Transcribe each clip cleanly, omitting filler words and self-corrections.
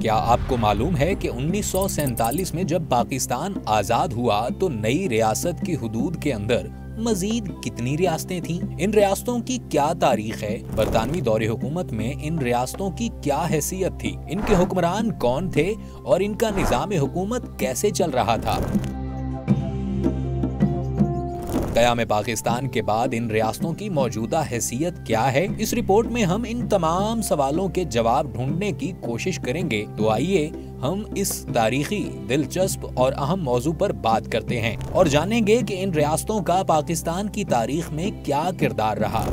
کیا آپ کو معلوم ہے کہ 1947 میں جب پاکستان آزاد ہوا تو نئی ریاست کی حدود کے اندر مزید کتنی ریاستیں تھیں؟ ان ریاستوں کی کیا تاریخ ہے؟ برطانوی دور حکومت میں ان ریاستوں کی کیا حیثیت تھی؟ ان کے حکمران کون تھے اور ان کا نظام حکومت کیسے چل رہا تھا؟ قیام پاکستان کے بعد ان ریاستوں کی موجودہ حیثیت کیا ہے؟ اس رپورٹ میں ہم ان تمام سوالوں کے جواب ڈھونڈنے کی کوشش کریں گے، تو آئیے ہم اس تاریخی، دلچسپ اور اہم موضوع پر بات کرتے ہیں اور جانیں گے کہ ان ریاستوں کا پاکستان کی تاریخ میں کیا کردار رہا۔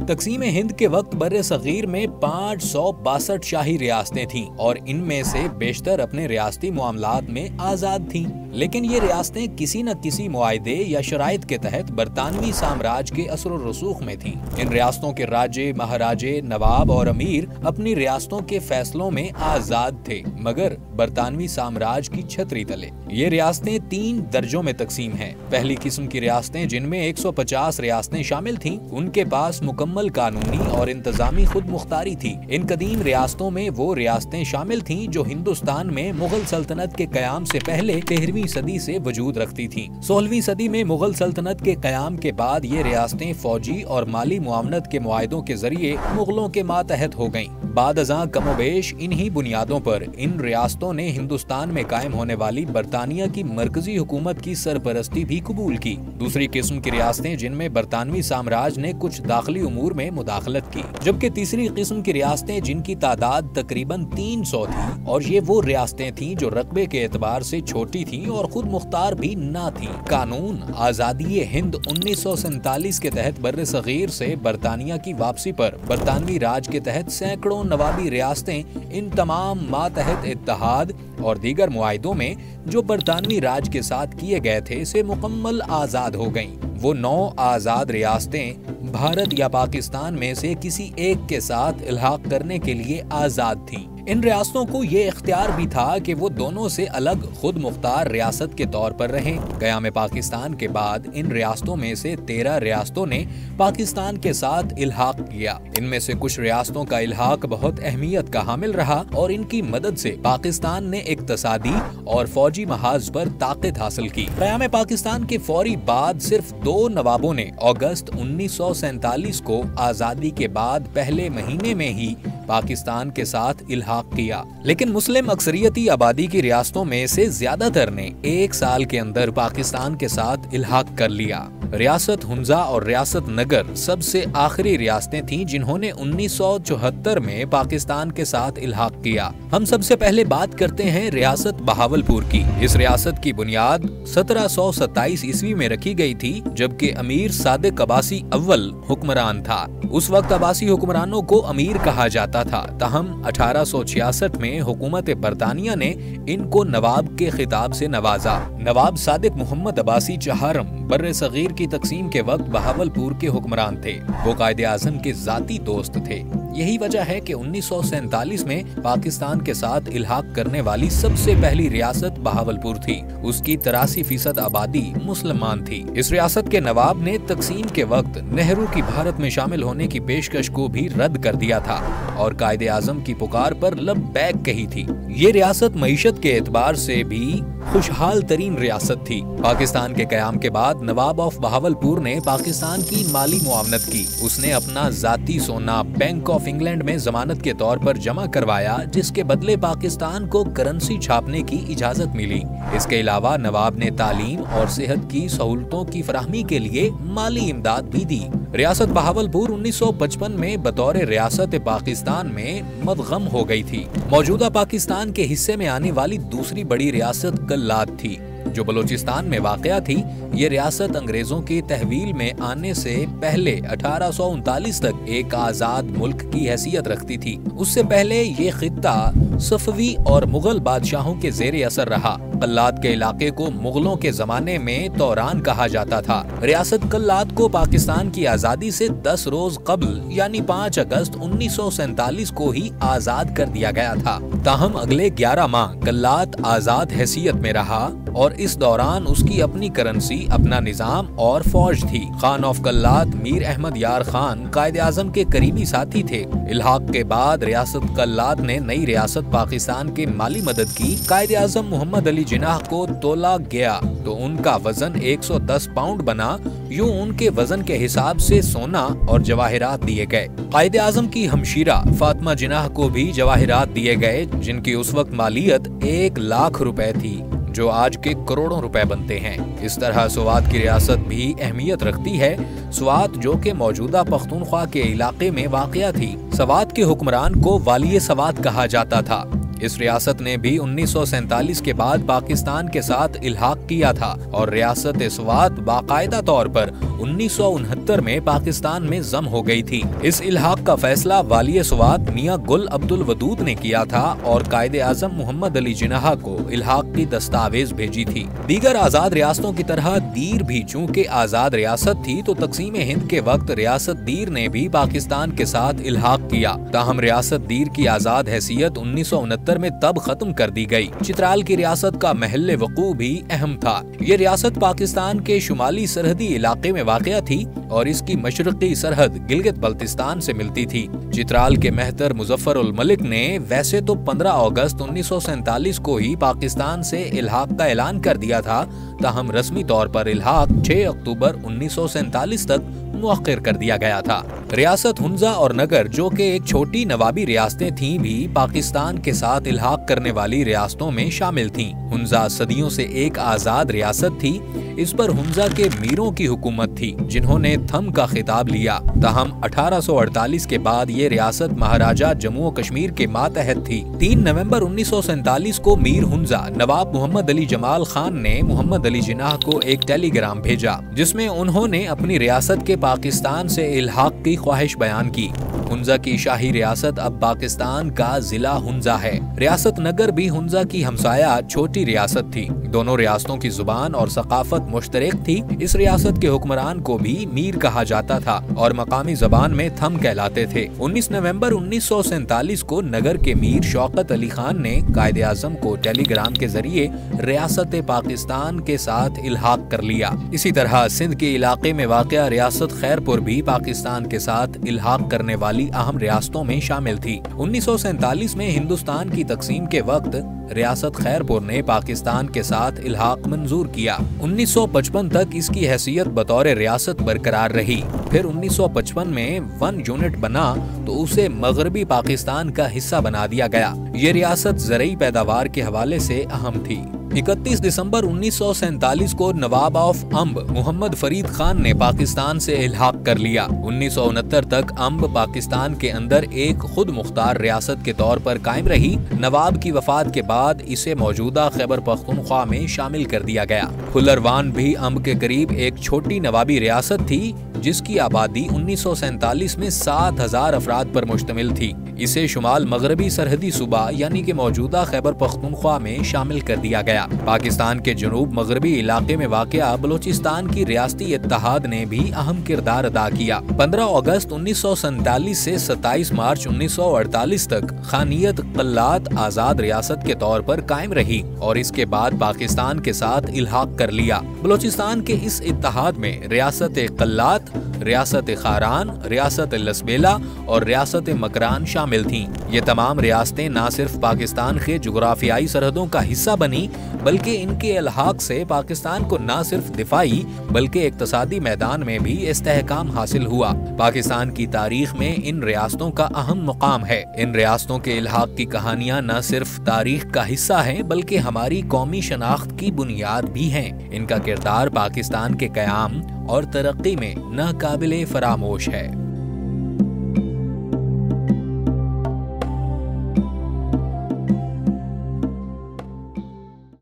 تقسیم ہند کے وقت بر صغیر میں 562 شاہی ریاستیں تھیں اور ان میں سے بیشتر اپنے ریاستی معاملات میں آزاد تھیں، لیکن یہ ریاستیں کسی نہ کسی معاہدے یا شرائط کے تحت برطانوی سامراج کے اثر و رسوخ میں تھیں۔ ان ریاستوں کے راجے، مہاراجے، نواب اور امیر اپنی ریاستوں کے فیصلوں میں آزاد تھے، مگر برطانوی سامراج کی چھتری تلے۔ یہ ریاستیں 3 درجوں میں تقسیم ہیں۔ پہلی قسم کی ریاستیں، جن میں 150 ریاستیں شامل تھیں، ان کے پاس مکمل قانونی اور انتظامی خود مختاری تھی۔ ان قدیم ریاستوں میں وہ ریاستیں شامل تھیں جو ہندوستان میں مغل سلطنت کے قیام سے پہلے 13ویں صدی سے وجود رکھتی تھیں۔ 16ویں صدی میں مغل سلطنت کے قیام کے بعد یہ ریاستیں فوجی اور مالی معاونت کے معاہدوں کے ذریعے مغلوں کے ماتحت ہو گئیں۔ بعد ازاں کم و بیش انہی بنیادوں پر ان ریاستوں نے ہندوستان میں قائم ہونے والی برطانیہ کی مرکزی حکومت کی سرپرستی بھی قبول کی۔ دوسری قسم کی ریاستیں، جن میں برطانوی سامراج نے کچھ داخلی امور میں مداخلت کی، جبکہ تیسری قسم کی ریاستیں، جن کی تعداد تقریباً 300 تھی، اور یہ وہ ریاستیں تھیں جو رقبے کے اعتبار سے چھوٹی تھیں اور خود مختار بھی نہ تھیں۔ قانون آزادی ہند 1947 کے تحت بر صغیر سے برطانیہ کی واپسی پر برطانوی راج کے تحت سینکڑوں نوابی ریاستیں ان تمام ماتحت اتحاد اور دیگر معاہدوں میں جو برطانوی راج کے ساتھ کیے گئے تھے سے مکمل آزاد ہو گئیں۔ وہ 9 آزاد ریاستیں بھارت یا پاکستان میں سے کسی ایک کے ساتھ الحاق کرنے کے لیے آزاد تھیں۔ ان ریاستوں کو یہ اختیار بھی تھا کہ وہ دونوں سے الگ خود مختار ریاست کے طور پر رہیں۔ قیام پاکستان کے بعد ان ریاستوں میں سے 13 ریاستوں نے پاکستان کے ساتھ الحاق کیا۔ ان میں سے کچھ ریاستوں کا الحاق بہت اہمیت کا حامل رہا اور ان کی مدد سے پاکستان نے اقتصادی اور فوجی محاذ پر طاقت حاصل کی۔ قیام پاکستان کے فوری بعد صرف 2 نوابوں نے اگست 1947 کو آزادی کے بعد پہلے مہینے میں ہی پاکستان کے ساتھ الحاق کیا، لیکن مسلم اکثریتی آبادی کی ریاستوں میں سے زیادہ تر نے 1 سال کے اندر پاکستان کے ساتھ الحاق کر لیا۔ ریاست ہنزا اور ریاست نگر سب سے آخری ریاستیں تھیں جنہوں نے 1974 میں پاکستان کے ساتھ الحاق کیا۔ ہم سب سے پہلے بات کرتے ہیں ریاست بہاولپور کی۔ اس ریاست کی بنیاد 1727 عیسوی میں رکھی گئی تھی، جبکہ امیر صادق عباسی اول حکمران تھا۔ اس وقت عباسی حکمرانوں کو امیر کہا جاتا تھا، تاہم 1866 میں حکومت برطانیہ نے ان کو نواب کے خطاب سے نوازا۔ نواب صادق محمد عباسی چہارم بر صغیر کی تقسیم کے وقت بہاولپور کے حکمران تھے۔ وہ قائد اعظم کے ذاتی دوست تھے۔ یہی وجہ ہے کہ 1947 میں پاکستان کے ساتھ الحاق کرنے والی سب سے پہلی ریاست بہاولپور تھی۔ اس کی 83% آبادی مسلمان تھی۔ اس ریاست کے نواب نے تقسیم کے وقت نہرو کی بھارت میں شامل ہونے کی پیشکش کو بھی رد کر دیا تھا اور قائد اعظم کی پکار پر لبیک کہی تھی۔ یہ ریاست معیشت کے اعتبار سے بھی خوشحال ترین ریاست تھی۔ پاکستان کے قیام کے بعد نواب آف بہاولپور نے پاکستان کی مالی معاونت کی۔ اس نے اپنا ذاتی سونا بینک آف انگلینڈ میں ضمانت کے طور پر جمع کروایا، جس کے بدلے پاکستان کو کرنسی چھاپنے کی اجازت ملی۔ اس کے علاوہ نواب نے تعلیم اور صحت کی سہولتوں کی فراہمی کے لیے مالی امداد بھی دی۔ ریاست بہاولپور 1955 میں بطور ریاست پاکستان میں مدغم ہو گئی تھی۔ موجودہ پاکستان کے حصے میں آنے والی دوسری بڑی ریاست کلات تھی، جو بلوچستان میں واقع تھی۔ یہ ریاست انگریزوں کے تحویل میں آنے سے پہلے 1839 تک ایک آزاد ملک کی حیثیت رکھتی تھی۔ اس سے پہلے یہ خطہ صفوی اور مغل بادشاہوں کے زیر اثر رہا۔ قلات کے علاقے کو مغلوں کے زمانے میں توران کہا جاتا تھا۔ ریاست قلات کو پاکستان کی آزادی سے 10 روز قبل یعنی 5 اگست 1947 کو ہی آزاد کر دیا گیا تھا۔ تاہم اگلے 11 ماہ قلات آزاد حیثیت میں رہا اور اس دوران اس کی اپنی کرنسی، اپنا نظام اور فوج تھی۔ خان آف قلات میر احمد یار خان قائد اعظم کے قریبی ساتھی تھے۔ الحاق کے بعد ریاست قلات نے نئی ریاست پاکستان کے مالی مدد کی۔ قائد اعظم محمد علی جناح کو تولا گیا تو ان کا وزن 110 پاؤنڈ بنا۔ یوں ان کے وزن کے حساب سے سونا اور جواہرات دیے گئے۔ قائد اعظم کی ہمشیرہ فاطمہ جناح کو بھی جواہرات دیے گئے، جن کی اس وقت مالیت 1 لاکھ روپے تھی، جو آج کے کروڑوں روپے بنتے ہیں۔ اس طرح سوات کی ریاست بھی اہمیت رکھتی ہے۔ سوات جو کہ موجودہ پختونخوا کے علاقے میں واقع تھی، سوات کے حکمران کو والی سوات کہا جاتا تھا۔ اس ریاست نے بھی 1947 کے بعد پاکستان کے ساتھ الحاق کیا تھا اور ریاست سوات باقاعدہ طور پر 1969 میں پاکستان میں ضم ہو گئی تھی۔ اس الحاق کا فیصلہ والی سوات میاں گل عبد الودود نے کیا تھا اور قائد اعظم محمد علی جناح کو الحاق کی دستاویز بھیجی تھی۔ دیگر آزاد ریاستوں کی طرح دیر بھی چونکہ آزاد ریاست تھی تو تقسیم ہند کے وقت ریاست دیر نے بھی پاکستان کے ساتھ الحاق کیا۔ تاہم ریاست دیر کی آزاد حیثیت 1969 میں تب ختم کر دی گئی۔ چترال کی ریاست کا محل وقوع بھی اہم تھا۔ یہ ریاست پاکستان کے شمالی سرحدی علاقے میں واقع تھی اور اس کی مشرقی سرحد گلگت بلتستان سے ملتی تھی۔ چترال کے مہتر مظفر الملک نے ویسے تو 15 اگست 1947 کو ہی پاکستان سے الحاق کا اعلان کر دیا تھا، تاہم رسمی طور پر الحاق 6 اکتوبر 1947 تک مؤخر کر دیا گیا تھا۔ ریاست ہنزا اور نگر جو کہ ایک چھوٹی نوابی ریاستیں تھیں بھی پاکستان کے ساتھ الحاق کرنے والی ریاستوں میں شامل تھیں۔ ہنزا صدیوں سے ایک آزاد ریاست تھی۔ اس پر ہنزا کے میروں کی حکومت تھی جنہوں نے تھم کا خطاب لیا۔ تاہم 1848 کے بعد یہ ریاست مہاراجہ جموں و کشمیر کے ماتحت تھی۔ 3 نومبر 1947 کو میر ہنزا نواب محمد علی جمال خان نے محمد علی جناح کو ایک ٹیلی گرام بھیجا جس میں انہوں نے اپنی ریاست کے پاکستان سے الحاق کی خواہش بیان کی۔ ہنزا کی شاہی ریاست اب پاکستان کا ضلع ہنزا ہے۔ ریاست نگر بھی ہنزا کی ہمسایہ چھوٹی ریاست تھی۔ دونوں ریاستوں کی زبان اور ثقافت مشترک تھی۔ اس ریاست کے حکمران کو بھی میر کہا جاتا تھا اور مقامی زبان میں تھم کہلاتے تھے۔ 19 نومبر 1947 کو نگر کے میر شوکت علی خان نے قائد اعظم کو ٹیلی گرام کے ذریعے ریاست پاکستان کے ساتھ الحاق کر لیا۔ اسی طرح سندھ کے علاقے میں واقع ریاست خیرپور بھی پاکستان کے ساتھ الحاق کرنے والی اہم ریاستوں میں شامل تھی۔ 1947 میں ہندوستان کی تقسیم کے وقت ریاست خیرپور نے پاکستان کے ساتھ الحاق منظور کیا۔ 1955 تک اس کی حیثیت بطور ریاست برقرار رہی۔ پھر 1955 میں 1 یونٹ بنا تو اسے مغربی پاکستان کا حصہ بنا دیا گیا۔ یہ ریاست زرعی پیداوار کے حوالے سے اہم تھی۔ 31 دسمبر 1947 کو نواب آف امب محمد فرید خان نے پاکستان سے الحاق کر لیا۔ 1969 تک امب پاکستان کے اندر ایک خود مختار ریاست کے طور پر قائم رہی۔ نواب کی وفات کے بعد اسے موجودہ خیبر پختونخوا میں شامل کر دیا گیا۔ پھلروان بھی امب کے قریب ایک چھوٹی نوابی ریاست تھی جس کی آبادی 1947 میں 7000 افراد پر مشتمل تھی۔ اسے شمال مغربی سرحدی صوبہ یعنی کہ موجودہ خیبر پختونخوا میں شامل کر دیا گیا۔ پاکستان کے جنوب مغربی علاقے میں واقع بلوچستان کی ریاستی اتحاد نے بھی اہم کردار ادا کیا۔ 15 اگست 1947 سے 27 مارچ 1948 تک خانیت قلات آزاد ریاست کے طور پر قائم رہی اور اس کے بعد پاکستان کے ساتھ الحاق کر لیا۔ بلوچستان کے اس اتحاد میں ریاست قلات، ریاست خاران، ریاست لسبیلا اور ریاست مکران شامل تھیں۔ یہ تمام ریاستیں نہ صرف پاکستان کے جغرافیائی سرحدوں کا حصہ بنی بلکہ ان کے الحاق سے پاکستان کو نہ صرف دفاعی بلکہ اقتصادی میدان میں بھی استحکام حاصل ہوا۔ پاکستان کی تاریخ میں ان ریاستوں کا اہم مقام ہے۔ ان ریاستوں کے الحاق کی کہانیاں نہ صرف تاریخ کا حصہ ہیں بلکہ ہماری قومی شناخت کی بنیاد بھی ہیں۔ ان کا کردار پاکستان کے قیام اور ترقی میں ناقابل فراموش ہے۔